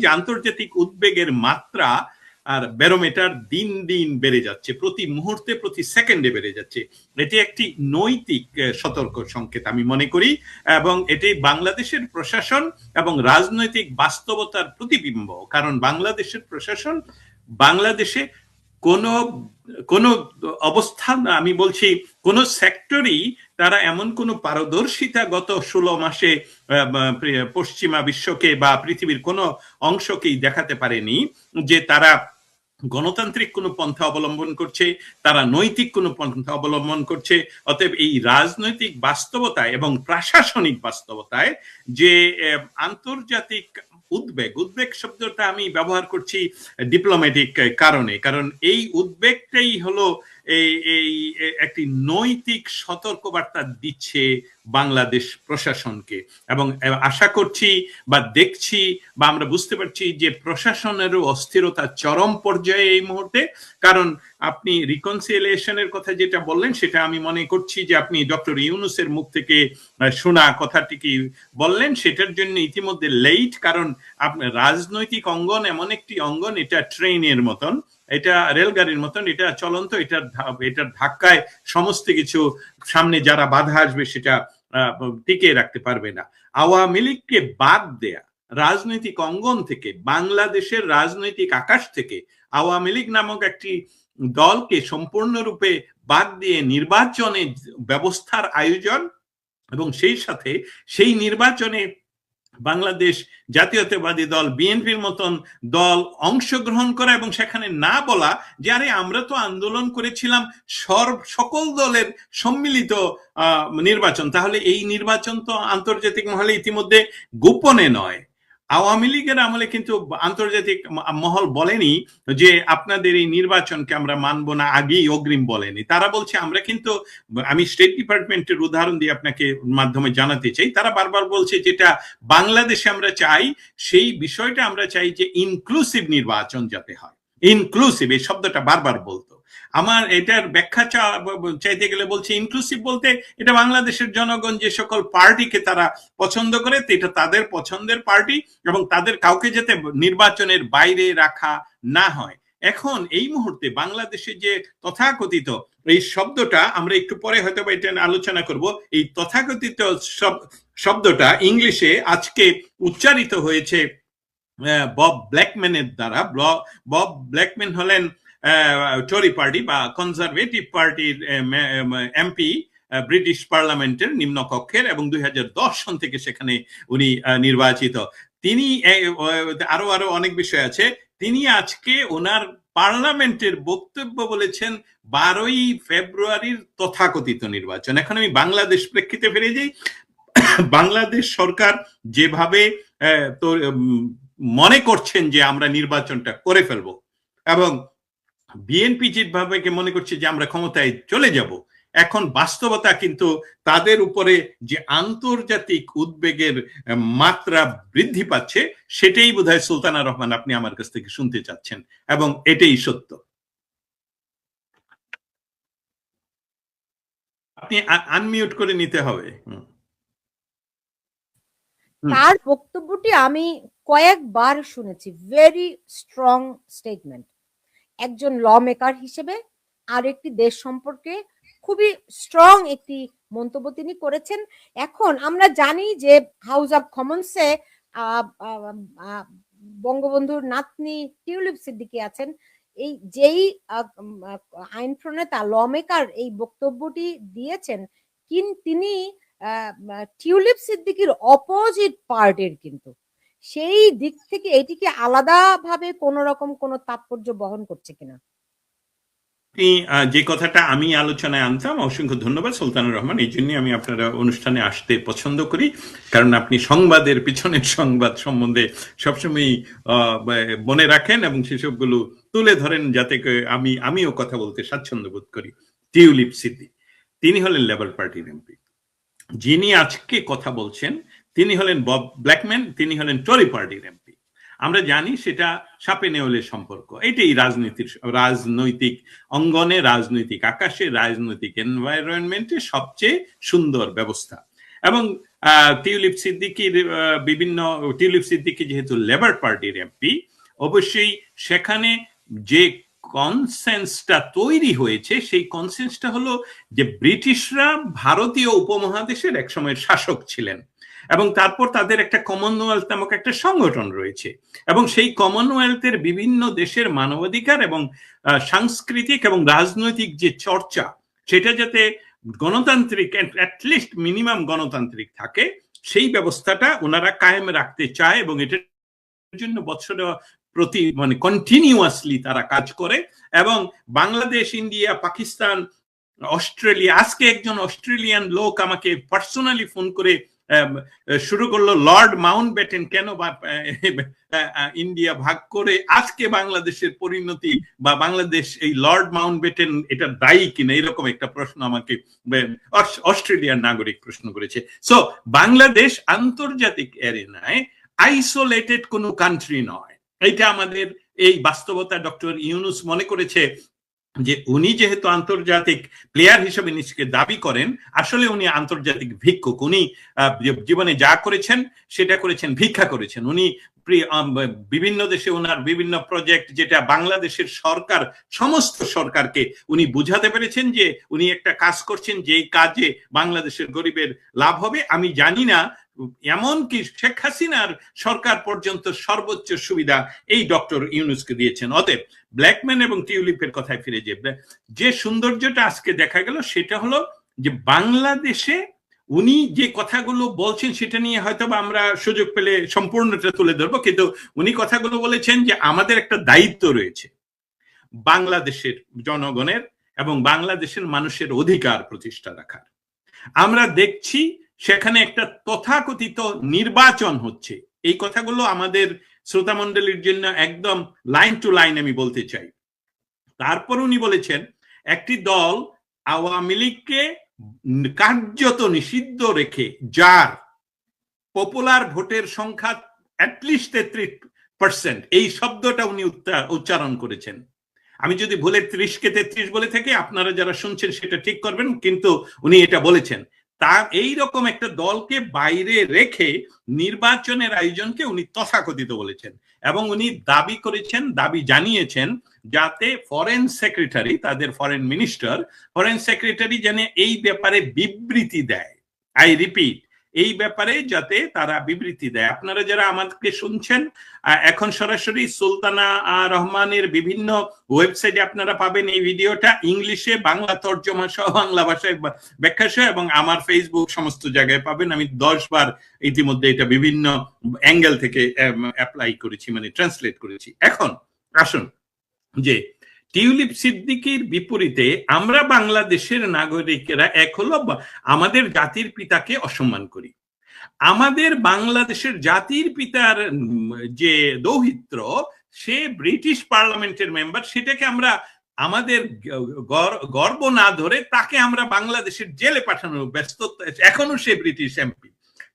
যে আন্তর্জাতিক উদ্বেগের মাত্রা আর ব্যারোমিটার দিন দিন বেড়ে যাচ্ছে, প্রতি মুহূর্তে প্রতি সেকেন্ডে বেড়ে যাচ্ছে। এটি একটি নৈতিক সতর্ক সংকেত আমি মনে করি, এবং এটি বাংলাদেশের প্রশাসন এবং রাজনৈতিক বাস্তবতার প্রতিবিম্ব। কারণ বাংলাদেশের প্রশাসন বাংলাদেশে কোন অবস্থান, আমি বলছি কোন সেক্টরই তারা এমন কোন পারদর্শিতা গত 16 মাসে পশ্চিমা বিশ্বকে বা পৃথিবীর কোন অংশকেই দেখাতে পারেনি যে তারা গণতান্ত্রিক কোনো পন্থা অবলম্বন করছে, তারা নৈতিক কোনো পন্থা অবলম্বন করছে। অতএব এই রাজনৈতিক বাস্তবতায় এবং প্রশাসনিক বাস্তবতায় যে আন্তর্জাতিক উদ্বেগ শব্দটা আমি ব্যবহার করছি ডিপ্লোম্যাটিক কারণে, কারণ এই উদ্বেগটাই হলো এই একটি নৈতিক সতর্কবার্তা দিচ্ছে বাংলাদেশ প্রশাসনকে। এবং আশা করছি বা দেখছি বা আমরা বুঝতে পারছি যে প্রশাসনেরও অস্থিরতা চরম পর্যায়ে এই মুহূর্তে। কারণ আপনি রিকনসিলিয়েশনের কথা যেটা বললেন, সেটা আমি মনে করছি যে আপনি ডক্টর ইউনূসের মুখ থেকে শোনা কথাটি কি বললেন, সেটার জন্য ইতিমধ্যে লেট। কারণ আপনার রাজনৈতিক অঙ্গন এমন একটি অঙ্গন, এটা ট্রেনের মতন, এটা রেলগাড়ির মতন, এটা চলন্ত, এটার ধাক্কায় সমস্ত কিছু সামনে যারা বাধা আসবে সেটা টিকে রাখতে পারবে না। আওয়ামী লীগকে বাদ দেয়া রাজনৈতিক অঙ্গন থেকে, বাংলাদেশের রাজনৈতিক আকাশ থেকে আওয়ামী লীগ নামক একটি দলকে সম্পূর্ণরূপে বাদ দিয়ে নির্বাচনে ব্যবস্থার আয়োজন এবং সেই সাথে সেই নির্বাচনে বাংলাদেশ জাতীয়তাবাদী দল বিএনপির মতন দল অংশগ্রহণ করা এবং সেখানে না বলা যে আরে আমরা তো আন্দোলন করেছিলাম সকল দলের সম্মিলিত নির্বাচন, তাহলে এই নির্বাচন তো আন্তর্জাতিক মহলে ইতিমধ্যে গোপনে নয়। আওয়ামী লীগের আমলে কিন্তু আন্তর্জাতিক মহল বলেনি যে আপনাদের এই নির্বাচনকে আমরা মানব না, আগেই অগ্রিম বলেনি। তারা বলছে আমরা কিন্তু, আমি স্টেট ডিপার্টমেন্টের উদাহরণ দিয়ে আপনাকে মাধ্যমে জানাতে চাই, তারা বারবার বলছে যেটা বাংলাদেশে আমরা চাই সেই বিষয়টা আমরা চাই যে ইনক্লুসিভ নির্বাচন যাতে হয়। ইনক্লুসিভ এই শব্দটা বারবার বলতো। আমার এটার ব্যাখ্যা চাইতে গেলে বলছে ইনক্লুসিভ বলতে এটা বাংলাদেশের জনগণ যে সকল পার্টিকে তারা পছন্দ করে, এটা তাদের পছন্দের পার্টি এবং তাদের কাউকে যাতে নির্বাচনের বাইরে রাখা না হয়। এখন এই মুহূর্তে বাংলাদেশে যে তথাকথিত এই শব্দটা, আমরা একটু পরে হয়তো এটা আলোচনা করব, এই তথাকথিত শব্দটা ইংলিশে আজকে উচ্চারিত হয়েছে বব ব্ল্যাকম্যানের দ্বারা। বব ব্ল্যাকম্যান হলেন টরি পার্টি বা কনজারভেটিভ পার্টির এমপি ব্রিটিশ পার্লামেন্টের নিম্নকক্ষের, এবং 2010 সন থেকে সেখানে উনি নির্বাচিত। তিনি আরো অনেক বিষয় আছে। তিনি আজকে ওনার পার্লামেন্টের বক্তব্য বলেছেন 12ই ফেব্রুয়ারির তথাকথিত নির্বাচন। এখন আমি বাংলাদেশ প্রেক্ষিতে ফিরে যাই। বাংলাদেশ সরকার যেভাবে মনে করছেন যে আমরা নির্বাচনটা করে ফেলবো, এবং বিএনপি যেভাবে মনে করছে যে আমরা ক্ষমতায় চলে যাব, এখন বাস্তবতা কিন্তু তাদের উপরে যে আন্তর্জাতিক উদ্বেগের মাত্রা বৃদ্ধি পাচ্ছে, সেটাই বোধহয় সুলতানা রহমান আপনি আমার কাছ থেকে শুনতে চাচ্ছেন, এবং এটাই সত্য। আপনি আনমিউট করে নিতে হবে। তার বক্তব্যটি আমি কয়েকবার শুনেছি, ভেরি স্ট্রং স্টেটমেন্ট। একজন ল মেকার হিসেবে আর একটি দেশ সম্পর্কে খুবই স্ট্রং একটি মন্তব্য তিনি করেছেন। এখন আমরা জানি যে হাউস অব কমন্সে বঙ্গবন্ধুর নাতনি টিউলিপ সিদ্দিকী আছেন। এই যেই আইন প্রণেতা ল মেকার এই বক্তব্যটি দিয়েছেন, তিনি টিউলিপ সিদ্দিকীর অপোজিট পার্টির, কিন্তু সেই দিক থেকে এটি কি আলাদাভাবে কোন রকম কোন তাৎপর্য বহন করছে কিনা? যে কথাটা আমি আলোচনায় আনতাম, অসংখ্য ধন্যবাদ সুলতানুর রহমান। এই জন্য আমি আপনার অনুষ্ঠানে আসতে পছন্দ করি, কারণ আপনি সংবাদের পিছনের সংবাদ সম্বন্ধে সবসময় মনে রাখেন এবং সেসবগুলো তুলে ধরেন, যাতে আমিও কথা বলতে স্বাচ্ছন্দ্য বোধ করি। টিউলিপ সিদ্দিক তিনি হলেন লেবার পার্টির এমপি। যিনি আজকে কথা বলছেন তিনি হলেন বব ব্ল্যাকম্যান, তিনি হলেন টরি পার্টির এমপি। আমরা জানি সেটা সাপে নেউলের সম্পর্ক। এটাই রাজনৈতিক অঙ্গনে, রাজনৈতিক আকাশে, রাজনৈতিক এনভায়রনমেন্টে সবচেয়ে সুন্দর ব্যবস্থা। এবং টিউলিপ সিদ্দিকী যেহেতু লেবার পার্টির এমপি, অবশ্যই সেখানে যে কনসেন্সটা তৈরি হয়েছে সেই কনসেন্সটা হলো যে ব্রিটিশরা ভারতীয় উপমহাদেশের এক সময়ের শাসক ছিলেন এবং তারপর তাদের একটা কমনওয়েলথ নামক একটা সংগঠন রয়েছে এবং সেই কমনওয়েলথের বিভিন্ন দেশের মানবাধিকার এবং সাংস্কৃতিক এবং রাজনৈতিক যে চর্চা সেটা যাতে গণতান্ত্রিক, অ্যাটলিস্ট মিনিমাম গণতান্ত্রিক থাকে, সেই ব্যবস্থাটা ওনারা কায়েম রাখতে চায় এবং এটার জন্য বছরে প্রতি মানে কন্টিনিউয়াসলি তারা কাজ করে। এবং বাংলাদেশ, ইন্ডিয়া, পাকিস্তান, অস্ট্রেলিয়া, আজকে একজন অস্ট্রেলিয়ান লোক আমাকে পার্সোনালি ফোন করে শুরু করলো লর্ড মাউন্টব্যাটেন কেন ইন্ডিয়া ভাগ করে আজকে বাংলাদেশের পরিণতি বা বাংলাদেশ এই লর্ড মাউন্টব্যাটেন এটা দায়ী কিনা, এরকম একটা প্রশ্ন আমাকে অস্ট্রেলিয়ার নাগরিক প্রশ্ন করেছে। সো বাংলাদেশ আন্তর্জাতিক এরিনায় আইসোলেটেড কোনো কান্ট্রি নয়, এটা আমাদের এই বাস্তবতা ডক্টর ইউনূস মনে করেছে যে উনি যেহেতু আন্তর্জাতিক প্লেয়ার হিসেবে নিজেকে দাবি করেন, আসলে উনি আন্তর্জাতিক ভিক্ষুক। উনি জীবনে যা করেছেন সেটা করেছেন, ভিক্ষা করেছেন। উনি বিভিন্ন দেশে ওনার বিভিন্ন প্রজেক্ট, যেটা বাংলাদেশের সরকার সমস্ত সরকারকে উনি বুঝাতে পেরেছেন যে উনি একটা কাজ করছেন যেই কাজে বাংলাদেশের গরিবের লাভ হবে। আমি জানি না, এমনকি শেখ হাসিনার সরকার পর্যন্ত সর্বোচ্চ সুবিধা এই ডক্টর ইউনূসকে দিয়েছেন। অতএব ব্ল্যাকম্যান এবং টিউলিপের কথায় ফিরে যে সৌন্দর্যটা আজকে দেখা গেল সেটা হলো যে বাংলাদেশে উনি যে কথাগুলো বলছেন সেটা নিয়ে হয়তো আমরা সুযোগ পেলে সম্পূর্ণটা তুলে ধরবো, কিন্তু উনি কথাগুলো বলেছেন যে আমাদের একটা দায়িত্ব রয়েছে বাংলাদেশের জনগণের এবং বাংলাদেশের মানুষের অধিকার প্রতিষ্ঠা রাখার। আমরা দেখছি সেখানে একটা তথাকথিত নির্বাচন হচ্ছে। এই কথাগুলো আমাদের শ্রোতামণ্ডলীর জন্য একদম লাইন টু লাইন আমি বলতে চাই। তারপর উনি বলেছেন একটি দল আওয়ামী লীগকে কার্যত নিষিদ্ধ রেখে, যার পপুলার ভোটের সংখ্যা অ্যাটলিস্ট 33%, এই শব্দটা উনি উচ্চারণ করেছেন। আমি যদি ভুলে 30-কে 33 বলে থাকি, আপনারা যারা শুনছেন সেটা ঠিক করবেন, কিন্তু উনি এটা বলেছেন। তার এইরকম একটা দলকে বাইরে রেখে নির্বাচনের আয়োজনকে উনি তথাকথিত বলেছেন এবং উনি দাবি জানিয়েছেন যাতে ফরেন সেক্রেটারি, তাদের ফরেন সেক্রেটারি যেন এই ব্যাপারে বিবৃতি দেয়। আই রিপিট, এই ব্যাপারে যাতে তারা বিবৃতি দেয়। আপনারা যারা আমাকে শুনছেন, এখন সরাসরি সুলতানা রহমানের বিভিন্ন ওয়েবসাইটে আপনারা পাবেন এই ভিডিওটা, ইংলিশে, বাংলা তর্জমা সহ, বাংলা ভাষায় ব্যাখ্যা সহ, এবং আমার ফেসবুক সমস্ত জায়গায় পাবেন। আমি 10 বার ইতিমধ্যে এটা বিভিন্ন অ্যাঙ্গেল থেকে অ্যাপ্লাই করেছি, মানে ট্রান্সলেট করেছি। এখন আসুন যে টিউলিপ সিদ্দিকীর বিপরীতে আমরা বাংলাদেশের নাগরিকেরা এক হলো আমাদের জাতির পিতাকে অসম্মান করি। আমাদের বাংলাদেশের জাতির পিতার যে দৌহিত্র, সে ব্রিটিশ পার্লামেন্টের মেম্বার, সেটাকে আমরা আমাদের গর্ব না ধরে তাকে আমরা বাংলাদেশের জেলে পাঠানোর ব্যস্ততা, এখনো সে ব্রিটিশ এমপি।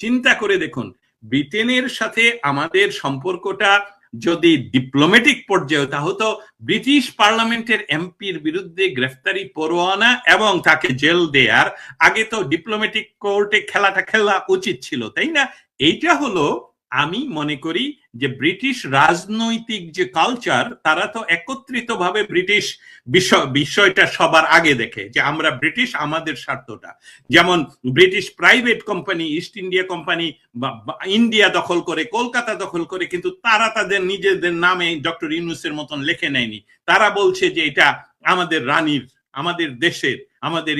চিন্তা করে দেখুন, ব্রিটেনের সাথে আমাদের সম্পর্কটা যদি ডিপ্লোম্যাটিক পর্যায়ে তা হতো, ব্রিটিশ পার্লামেন্টের এমপির বিরুদ্ধে গ্রেফতারি পরোয়ানা এবং তাকে জেল দেয়ার আগে তো ডিপ্লোম্যাটিক কোর্টে খেলাটা খেলা উচিত ছিল, তাই না? এইটা হলো, আমি মনে করি যে ব্রিটিশ রাজনৈতিক যে কালচার, তারা তো একত্রিত ভাবে ব্রিটিশ বিষয়টা সবার আগে দেখে যে আমরা ব্রিটিশ, আমাদের স্বার্থটা। যেমন British private company, east India company India দখল করে, কলকাতা দখল করে, কিন্তু তারা তাদের নিজেদের নামে ডক্টর ইউনূসের মতন লেখে নেয়নি। তারা বলছে যে এটা আমাদের রানীর, আমাদের দেশের, আমাদের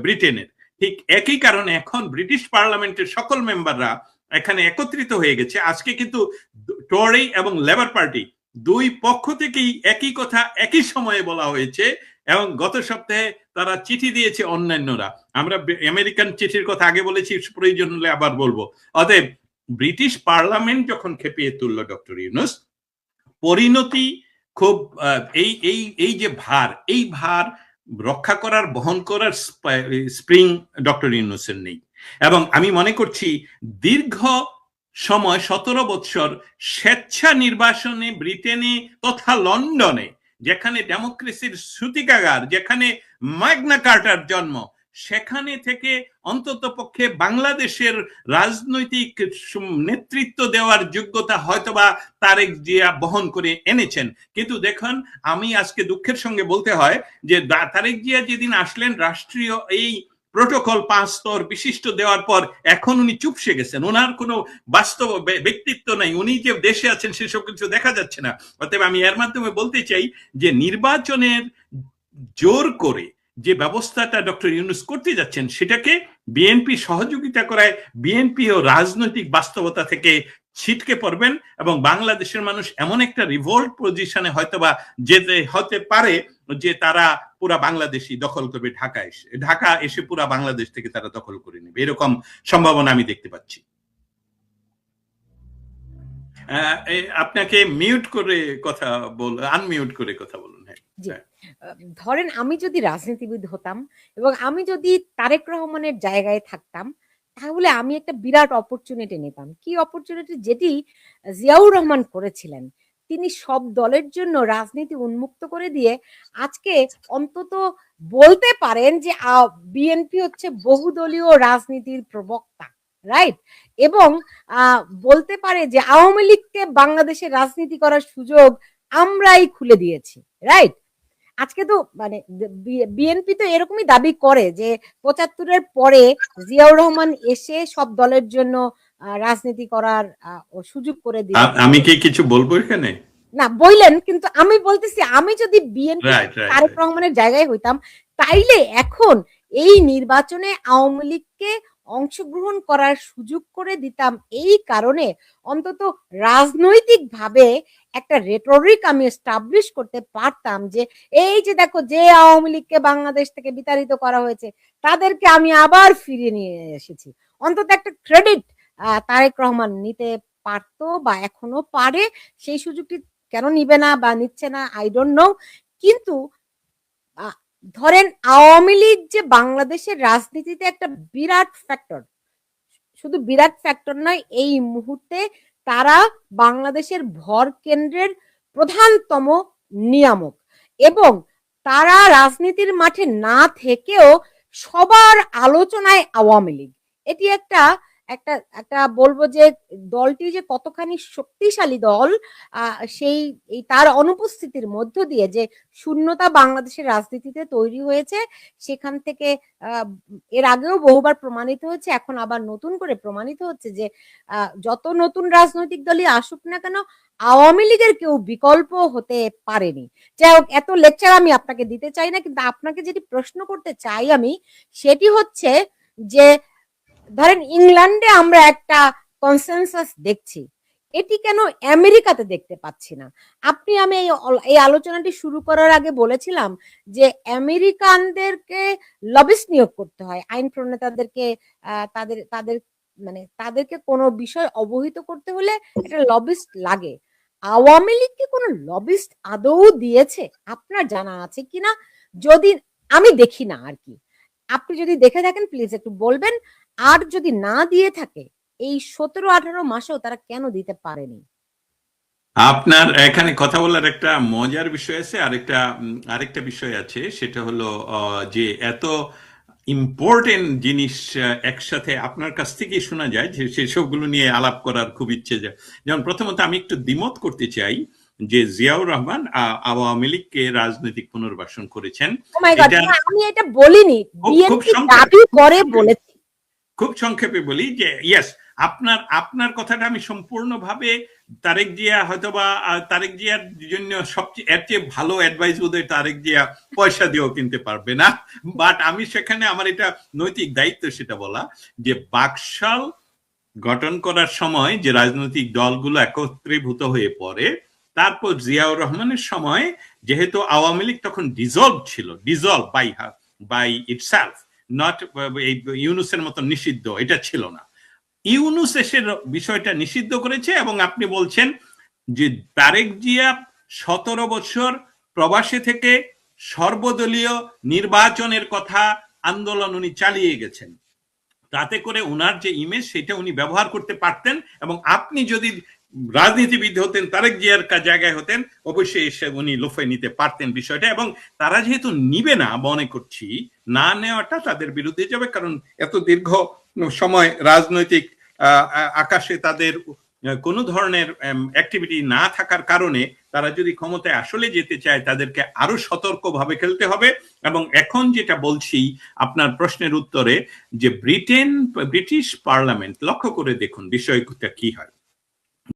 ব্রিটেনের। ঠিক একই কারণে এখন ব্রিটিশ পার্লামেন্টের সকল মেম্বাররা এখানে একত্রিত হয়ে গেছে। আজকে কিন্তু টরি এবং লেবার পার্টি দুই পক্ষ থেকেই একই কথা একই সময়ে বলা হয়েছে এবং গত সপ্তাহে তারা চিঠি দিয়েছে অন্যান্যরা। আমরা আমেরিকান চিঠির কথা আগে বলেছি, প্রয়োজন হলে আবার বলবো। অতএব ব্রিটিশ পার্লামেন্ট যখন খেপিয়ে তুলল ডক্টর ইউনূস, পরিণতি খুব এই যে ভার, এই ভার রক্ষা করার, বহন করার স্প্রিং ডক্টর ইউনূসের নেই। এবং আমি মনে করছি দীর্ঘ সময় 17 বছর স্বেচ্ছা নির্বাচনে ব্রিটেনে তথা লন্ডনে, যেখানে ডেমোক্রেসির সূতিকাগার, যেখানে ম্যাগনা কার্টার জন্ম, সেখানে থেকে অন্তত পক্ষে বাংলাদেশের রাজনৈতিক নেতৃত্ব দেওয়ার যোগ্যতা হয়তোবা তারেক জিয়া বহন করে এনেছেন। কিন্তু দেখুন, আমি আজকে দুঃখের সঙ্গে বলতে হয় যে তারেক জিয়া যেদিন আসলেন রাষ্ট্রীয় এই প্রোটোকল 5 স্তর বিশিষ্ট দেওয়ার পর এখন উনি চুপসে গেছেন, ওনার কোনো বাস্তব ব্যক্তিত্ব নাই, উনি যে দেশে আছেন সেসব কিছু দেখা যাচ্ছে না। অতএব আমি এর মাধ্যমে বলতে চাই যে নির্বাচনের জোর করে যে ব্যবস্থাটা ডক্টর ইউনূস করতে যাচ্ছেন সেটাকে বিএনপি সহযোগিতা করায় বিএনপি ও রাজনৈতিক বাস্তবতা থেকে ছিটকে পড়বেন এবং বাংলাদেশের মানুষ এমন একটা রিভোল্ট পজিশনে হয়তোবা যেতে হতে পারে যে তারা পুরা বাংলাদেশই দখল করবে, ঢাকা এসে পুরা বাংলাদেশ থেকে তারা দখল করে নেবে, এরকম সম্ভাবনা আমি দেখতে পাচ্ছি। আপনাকে মিউট করে কথা আনমিউট করে কথা বলুন। জি, ধরেন আমি যদি রাজনীতিবিদ হতাম এবং আমি যদি তারেক রহমানের জায়গায় থাকতাম, তাহলে আমি একটা বিরাট অপরচুনিটি নিতাম। কি অপরচুনিটি? যেটি জিয়াউর রহমান করেছিলেন। তিনি সব দলের জন্য রাজনীতি উন্মুক্ত করে দিয়ে আজকে অন্তত বলতে পারেন যে বিএনপি হচ্ছে বহুদলীয় রাজনীতির প্রবক্তা, রাইট? এবং বলতে পারে যে আওয়ামী লীগকে বাংলাদেশের রাজনীতি করার সুযোগ আমরাই খুলে দিয়েছি, রাইট? আজকে তো মানে বিএনপি তো এরকমই দাবি করে যে ৭৫-এর পরে জিয়াউর রহমান এসে সব দলের জন্য রাজনীতি করার সুযোগ করে দিল। আমি কি কিছু বলবো এখানে? না বললেন, কিন্তু আমি বলতেছি আমি যদি বিএনপি তারেক রহমানের জায়গায় হইতাম তাইলে এখন এই নির্বাচনে আওয়ামী লীগকে অংশগ্রহণ করার সুযোগ করে দিতাম। এই কারণে অন্তত রাজনৈতিকভাবে একটা রেটরিক আমি এস্টাবলিশ করতে পারতাম যে এই যে দেখো, যে আওয়ামী লীগকে বাংলাদেশ থেকে বিতাড়িত করা হয়েছে তাদেরকে আমি আবার ফিরিয়ে নিয়ে এসেছি। অন্তত একটা ক্রেডিট তারেক রহমান নিতে পারতো বা এখনো পারে। সেই সুযোগটি কেন নিবে না বা নিচ্ছে না আই ডোন্ট নো। কিন্তু ধরেন আওয়ামী লীগ যে বাংলাদেশের রাজনীতিতে একটা বিরাট ফ্যাক্টর, শুধু বিরাট ফ্যাক্টর নয়, এই মুহূর্তে তারা বাংলাদেশের ভর কেন্দ্রের প্রধানতম নিয়ামক এবং তারা রাজনীতির মাঠে না থেকেও সবার আলোচনায় আওয়ামী লীগ। এটি একটা একটা একটা বলবো যে দলটি যে কতখানি শক্তিশালী দল, সেই তার অনুপস্থিতির মধ্য দিয়ে যে শূন্যতা বাংলাদেশের রাজনীতিতে তৈরি হয়েছে, সেখান থেকে এর আগেও বহুবার প্রমাণিত হয়েছে, এখন আবার নতুন করে প্রমাণিত হচ্ছে যে যত নতুন রাজনৈতিক দলই আসুক না কেন আওয়ামী লীগের কেউ বিকল্প হতে পারেনি। যাই হোক, এত লেকচার আমি আপনাকে দিতে চাই না, কিন্তু আপনাকে যেটি প্রশ্ন করতে চাই আমি সেটি হচ্ছে যে ধরেন ইংল্যান্ডে আমরা একটা কনসেনসাস দেখছি, এটি কেন আমেরিকাতে দেখতে পাচ্ছি না? আমি এই আলোচনাটি শুরু করার আগে বলেছিলাম যে আমেরিকানদেরকে লবিস্ট নিয়োগ করতে হয়, আইন প্রণেতাদেরকে তাদের তাদের মানে তাদেরকে কোনো বিষয় অবহিত করতে হলে একটা লবিস্ট লাগে। আওয়ামী লীগ কি কোনো লবিস্ট আদৌ দিয়েছে আপনার জানা আছে কিনা? যদি আমি দেখি না আর কি, আপনি যদি দেখে থাকেন প্লিজ একটু বলবেন। আর যদি না দিয়ে থাকে এই ১৭-১৮ মাসেও তারা কেন দিতে পারেনি? আপনার এখানে কথা বলার একটা মজার বিষয় আছে, আরেকটা বিষয় আছে, সেটা হলো যে এত ইম্পর্টেন্ট জিনিস একসাথে আপনার কাছ থেকেই শোনা যায় যে সেসবগুলো নিয়ে আলাপ করার খুব ইচ্ছে যায়। যেমন প্রথমত আমি একটু দ্বিমত করতে চাই যে জিয়াউর রহমান আওয়ামী লীগকে রাজনৈতিক পুনর্বাসন করেছেন। আমি এটা বলিনি, বিএনপি দাবি করে বলেছি। খুব সংক্ষেপে বলি যে ইয়েস, আপনার কথাটা আমি সম্পূর্ণভাবে তারেক জিয়া হয়তোবা তারেক জিয়ার জন্য সবচেয়ে এর চেয়ে ভালো অ্যাডভাইস বোধহয় তারেক জিয়া পয়সা দিয়েও কিনতে পারবে না। বাট আমি সেখানে আমার এটা নৈতিক দায়িত্ব সেটা বলা যে বাকশাল গঠন করার সময় যে রাজনৈতিক দলগুলো একত্রীভূত হয়ে পড়ে, তারপর জিয়াউর রহমানের সময় যেহেতু আওয়ামী লীগ তখন ডিজলভ বাই ইটসেলফ, নট ইউনূসের মতো নিষিদ্ধ এটা ছিল না। ইউনূস এসে বিষয়টা নিষিদ্ধ করেছে এবং আপনি বলছেন যে তারেক জিয়া ১৭ বছর প্রবাসে থেকে সর্বদলীয় নির্বাচনের কথা আন্দোলন উনি চালিয়ে গেছেন, তাতে করে ওনার যে ইমেজ সেটা উনি ব্যবহার করতে পারতেন এবং আপনি যদি রাজনীতিবিদ হতেন তারেক জিয়ার জায়গায় হতেন অবশ্যই এসে উনি লোফে নিতে পারতেন বিষয়টা। এবং তারা যেহেতু নিবে না মনে করছি না নেওয়াটা তাদের বিরুদ্ধে যাবে, কারণ এত দীর্ঘ সময় রাজনৈতিক আকাশে তাদের কোনো ধরনের অ্যাক্টিভিটি না থাকার কারণে তারা যদি ক্ষমতায় আসলে যেতে চায় তাদেরকে আরো সতর্কভাবে খেলতে হবে। এবং এখন যেটা বলছি আপনার প্রশ্নের উত্তরে, যে ব্রিটিশ পার্লামেন্ট, লক্ষ্য করে দেখুন বিষয়টা কি হয়।